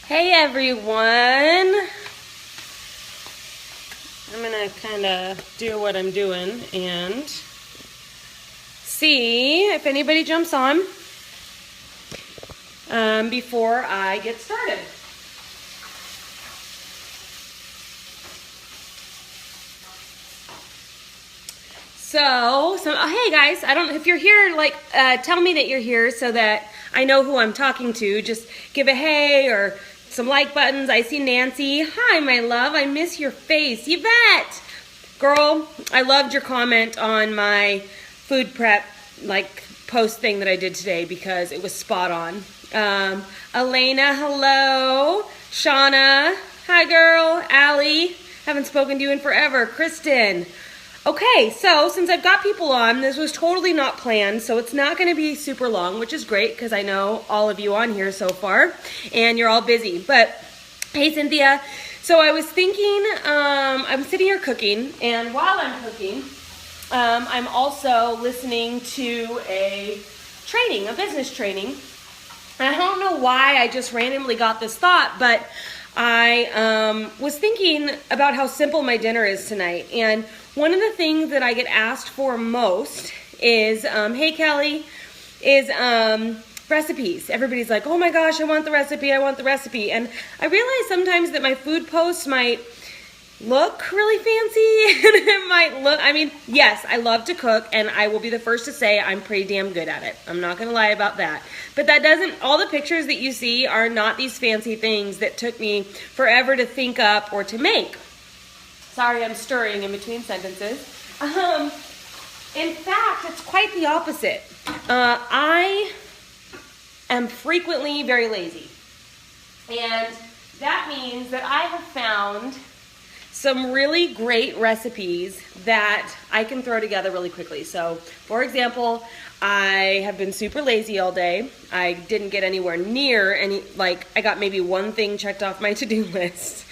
Hey everyone! I'm gonna kind of do what I'm doing and see if anybody jumps on before I get started. So hey guys, I don't know if you're here, tell me that you're here so that I know who I'm talking to. Just give a hey or some like buttons. I see Nancy. Hi, my love. I miss your face. Yvette. Girl, I loved your comment on my food prep post thing that I did today because it was spot on. Elena, hello. Shauna, hi girl. Allie, haven't spoken to you in forever. Kristen. Okay, so since I've got people on, this was totally not planned, so it's not going to be super long, which is great because I know all of you on here so far, and you're all busy. But, hey Cynthia, so I was thinking, I'm sitting here cooking, and while I'm cooking, I'm also listening to a business training. And I don't know why I just randomly got this thought, but I was thinking about how simple my dinner is tonight, and one of the things that I get asked for most is, hey Kelly, is recipes. Everybody's like, oh my gosh, I want the recipe. And I realize sometimes that my food posts might look really fancy, and it might look, yes, I love to cook, and I will be the first to say I'm pretty damn good at it. I'm not gonna lie about that. But that doesn't, all the pictures that you see are not these fancy things that took me forever to think up or to make. Sorry, I'm stirring in between sentences. In fact, it's quite the opposite. I am frequently very lazy. And that means that I have found some really great recipes that I can throw together really quickly. So, for example, I have been super lazy all day. I didn't get anywhere near I got maybe one thing checked off my to-do list.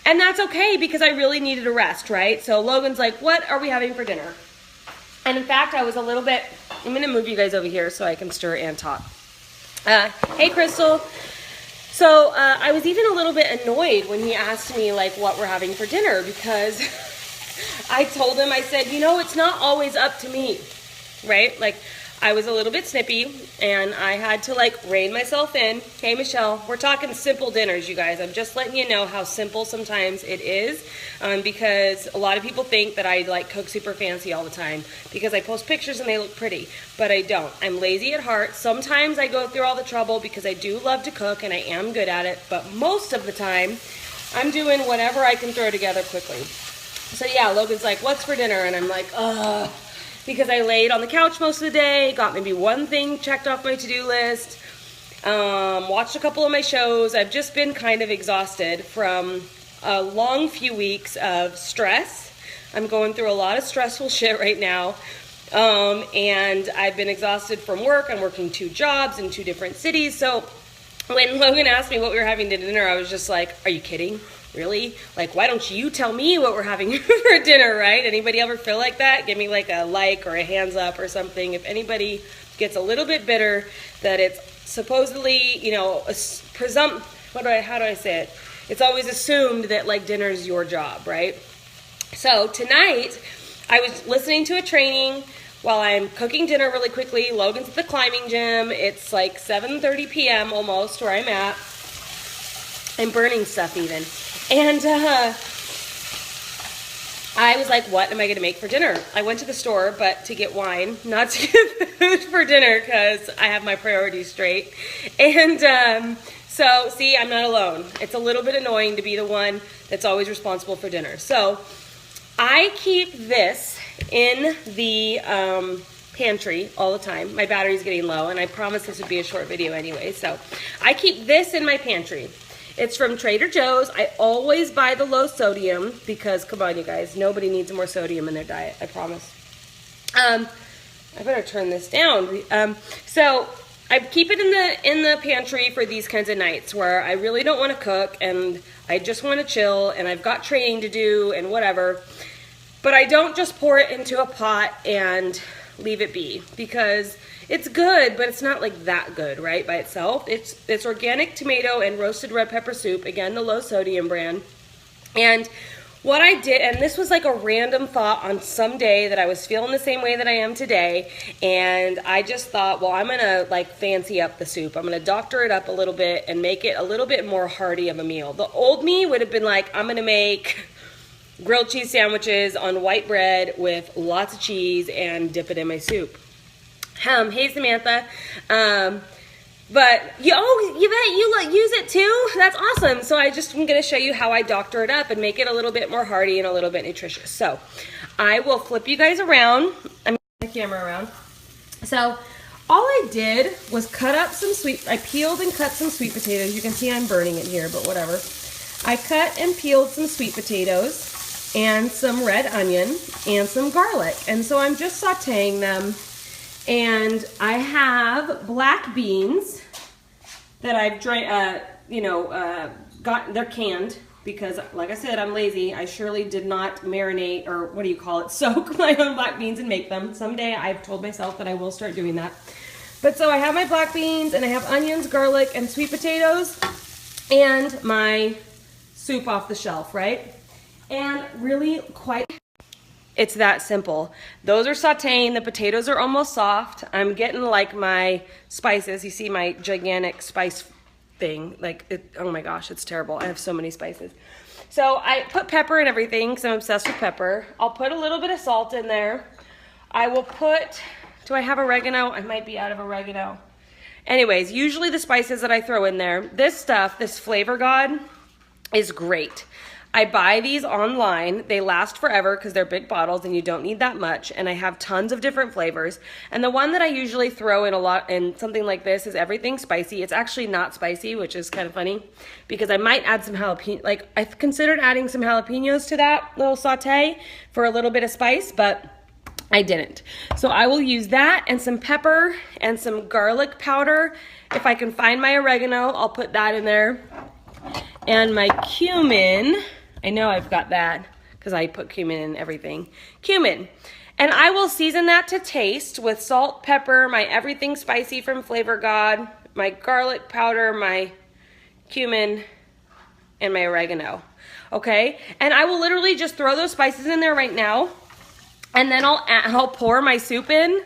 And that's okay because I really needed a rest, right? So Logan's like, what are we having for dinner? And in fact, I was a little bit, I'm gonna move you guys over here so I can stir and talk. Hey Crystal. So I was even a little bit annoyed when he asked me what we're having for dinner because I told him, I said, it's not always up to me, right? I was a little bit snippy and I had to rein myself in. Hey Michelle, we're talking simple dinners, you guys. I'm just letting you know how simple sometimes it is because a lot of people think that I cook super fancy all the time because I post pictures and they look pretty, but I don't. I'm lazy at heart. Sometimes I go through all the trouble because I do love to cook and I am good at it, but most of the time I'm doing whatever I can throw together quickly. So yeah, Logan's like, what's for dinner? And I'm like, ugh. Because I laid on the couch most of the day, got maybe one thing checked off my to-do list, watched a couple of my shows. I've just been kind of exhausted from a long few weeks of stress. I'm going through a lot of stressful shit right now. And I've been exhausted from work. I'm working 2 jobs in 2 different cities. So when Logan asked me what we were having to dinner, I was just like, are you kidding? Really? Why don't you tell me what we're having for dinner, right? Anybody ever feel like that? Give me a like or a hands up or something. If anybody gets a little bit bitter that it's supposedly, how do I say it? It's always assumed that dinner's your job, right? So tonight, I was listening to a training while I'm cooking dinner really quickly. Logan's at the climbing gym. It's 7:30 p.m. almost where I'm at. I'm burning stuff even. And I was like, what am I going to make for dinner? I went to the store, but to get wine, not to get food for dinner because I have my priorities straight. And so, see, I'm not alone. It's a little bit annoying to be the one that's always responsible for dinner. So I keep this in the pantry all the time. My battery's getting low, and I promised this would be a short video anyway. So I keep this in my pantry. It's from Trader Joe's. I always buy the low sodium because, come on, you guys, nobody needs more sodium in their diet, I promise. I better turn this down. So I keep it in the pantry for these kinds of nights where I really don't want to cook and I just want to chill and I've got training to do and whatever. But I don't just pour it into a pot and leave it be because It's good, but it's not like that good, right, by itself. It's organic tomato and roasted red pepper soup, again, the low sodium brand. And what I did, and this was like a random thought on some day that I was feeling the same way that I am today, and I just thought, well, I'm gonna like fancy up the soup. I'm gonna doctor it up a little bit and make it a little bit more hearty of a meal. The old me would have been like, I'm gonna make grilled cheese sandwiches on white bread with lots of cheese and dip it in my soup. Hey Samantha, but you use it too? That's awesome. So I'm gonna show you how I doctor it up and make it a little bit more hearty and a little bit nutritious. So I will flip you guys around. I'm gonna the camera around. So all I did was I peeled and cut some sweet potatoes. You can see I'm burning it here, but whatever. I cut and peeled some sweet potatoes and some red onion and some garlic. And so I'm just sauteing them. And I have black beans that I've they're canned because, like I said, I'm lazy. I surely did not marinate, or what do you call it, soak my own black beans and make them. Someday I've told myself that I will start doing that. But so I have my black beans, and I have onions, garlic, and sweet potatoes, and my soup off the shelf, right? And really it's that simple. Those are sauteing. The potatoes are almost soft. I'm getting like my spices. You see my gigantic spice thing. Oh my gosh, it's terrible. I have so many spices. So I put pepper in everything because I'm obsessed with pepper. I'll put a little bit of salt in there. I will put, do I have oregano? I might be out of oregano. Anyways, usually the spices that I throw in there, this Flavor God is great. I buy these online. They last forever because they're big bottles and you don't need that much. And I have tons of different flavors. And the one that I usually throw in a lot in something like this is everything spicy. It's actually not spicy, which is kind of funny because I might add some jalapeno. Like I've considered adding some jalapenos to that little saute for a little bit of spice, but I didn't. So I will use that and some pepper and some garlic powder. If I can find my oregano, I'll put that in there. And my cumin. I know I've got that because I put cumin in everything. Cumin. And I will season that to taste with salt, pepper, my everything spicy from Flavor God, my garlic powder, my cumin, and my oregano. Okay? And I will literally just throw those spices in there right now. And then I'll pour my soup in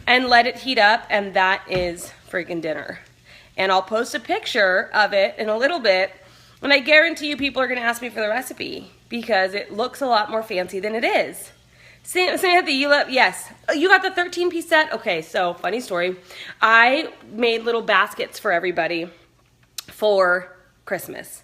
and let it heat up. And that is freaking dinner. And I'll post a picture of it in a little bit. And I guarantee you people are going to ask me for the recipe because it looks a lot more fancy than it is. Samantha, yes. You got the 13-piece set? Okay, so funny story. I made little baskets for everybody for Christmas.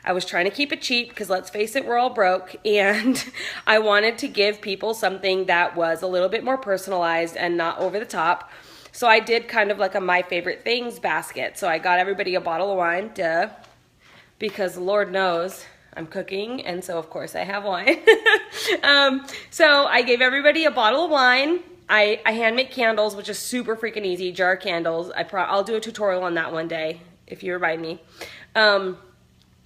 I was trying to keep it cheap because let's face it, we're all broke. And I wanted to give people something that was a little bit more personalized and not over the top. So I did kind of like a My Favorite Things basket. So I got everybody a bottle of wine, duh. Because Lord knows I'm cooking, and so of course I have wine. So I gave everybody a bottle of wine. I hand make candles, which is super freaking easy, jar candles. I'll do a tutorial on that one day if you remind me.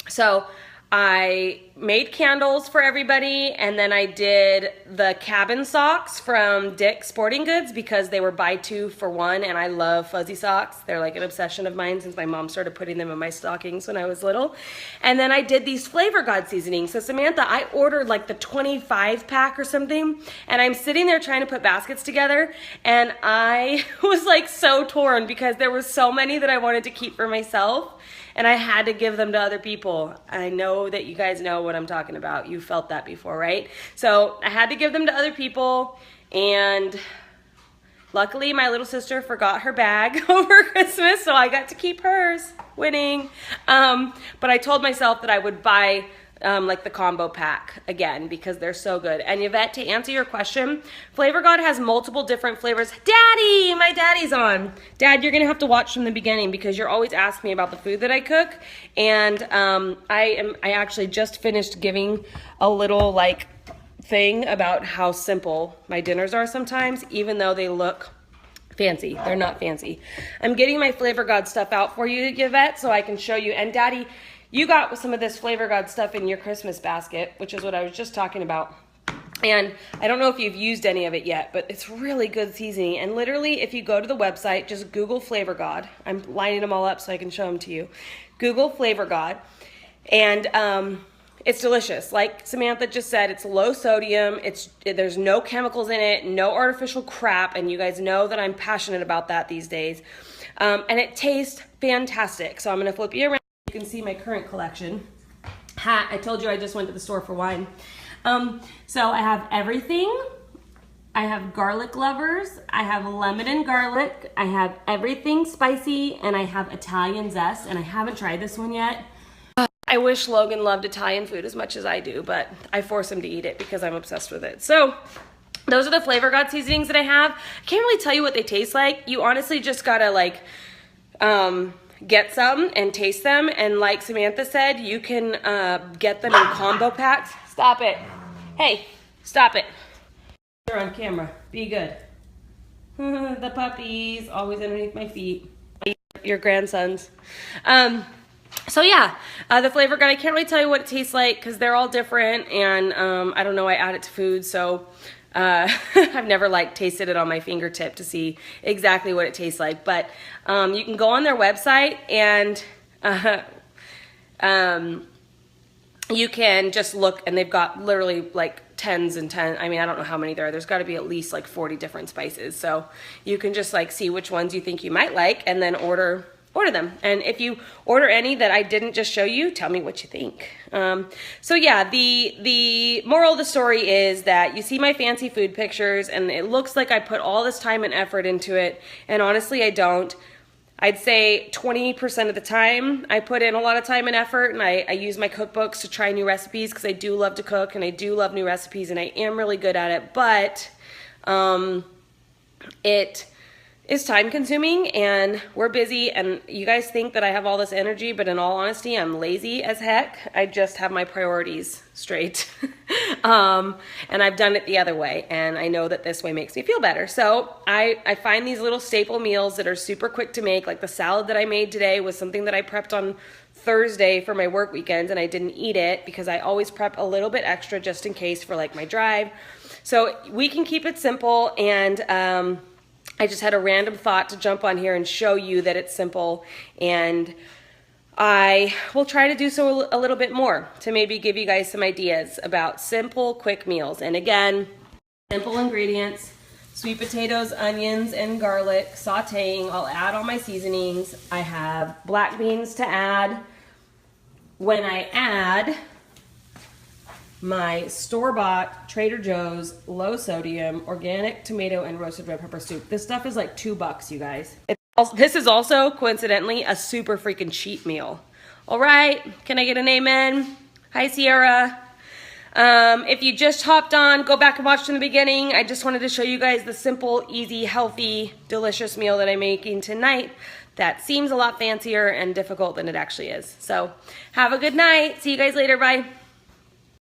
So I made candles for everybody, and then I did the cabin socks from Dick's Sporting Goods because they were buy 2 for 1, and I love fuzzy socks. They're like an obsession of mine since my mom started putting them in my stockings when I was little. And then I did these Flavor God seasonings. So Samantha, I ordered like the 25 pack or something, and I'm sitting there trying to put baskets together, and I was like so torn because there were so many that I wanted to keep for myself. And I had to give them to other people. I know that you guys know what I'm talking about. You felt that before, right? So I had to give them to other people. And luckily, my little sister forgot her bag over Christmas, so I got to keep hers. Winning. But I told myself that I would buy like the combo pack again because they're so good. And Yvette, to answer your question, Flavor God has multiple different flavors. Daddy, my daddy's on. Dad, you're gonna have to watch from the beginning because you're always asking me about the food that I cook. And I actually just finished giving a little like thing about how simple my dinners are sometimes, even though they look fancy. They're not fancy. I'm getting my Flavor God stuff out for you, Yvette, so I can show you. And Daddy, you got some of this Flavor God stuff in your Christmas basket, which is what I was just talking about. And I don't know if you've used any of it yet, but it's really good seasoning. And literally, if you go to the website, just Google Flavor God. I'm lining them all up so I can show them to you. Google Flavor God. And it's delicious. Like Samantha just said, it's low sodium. There's no chemicals in it, no artificial crap. And you guys know that I'm passionate about that these days. And it tastes fantastic. So I'm going to flip you around. You can see my current collection. I told you I just went to the store for wine. So I have everything. I have garlic lovers. I have lemon and garlic. I have everything spicy, and I have Italian zest, and I haven't tried this one yet. I wish Logan loved Italian food as much as I do, but I force him to eat it because I'm obsessed with it. So those are the Flavor God seasonings that I have. I can't really tell you what they taste like. You honestly just gotta like, get some and taste them. And like Samantha said, you can get them in combo packs. Stop it. Hey, stop it. You're on camera. Be good. The puppies always underneath my feet. Your grandsons. So yeah, the Flavor God, I can't really tell you what it tastes like because they're all different, and I don't know, I add it to food, so I've never like tasted it on my fingertip to see exactly what it tastes like. But you can go on their website and you can just look, and they've got literally like tens and tens. I mean, I don't know how many there are. There's got to be at least like 40 different spices. So you can just like see which ones you think you might like and then order them. And if you order any that I didn't just show you, tell me what you think. So yeah, the moral of the story is that you see my fancy food pictures and it looks like I put all this time and effort into it. And honestly, I don't. I'd say 20% of the time I put in a lot of time and effort, and I use my cookbooks to try new recipes because I do love to cook and I do love new recipes and I am really good at it. But it is time consuming and we're busy, and you guys think that I have all this energy, but in all honesty, I'm lazy as heck. I just have my priorities straight. And I've done it the other way, and I know that this way makes me feel better. So I find these little staple meals that are super quick to make, like the salad that I made today was something that I prepped on Thursday for my work weekends, and I didn't eat it because I always prep a little bit extra just in case for like my drive. So we can keep it simple, and I just had a random thought to jump on here and show you that it's simple, and I will try to do so a little bit more to maybe give you guys some ideas about simple, quick meals. And again, simple ingredients: sweet potatoes, onions, and garlic, sauteing. I'll add all my seasonings. I have black beans to add. When I add my store-bought Trader Joe's low sodium organic tomato and roasted red pepper soup. This stuff is like $2, you guys. This is also coincidentally a super freaking cheap meal. All right, can I get an amen? Hi, Sierra. If you just hopped on, go back and watch from the beginning. I just wanted to show you guys the simple, easy, healthy, delicious meal that I'm making tonight that seems a lot fancier and difficult than it actually is. So have a good night. See you guys later. Bye.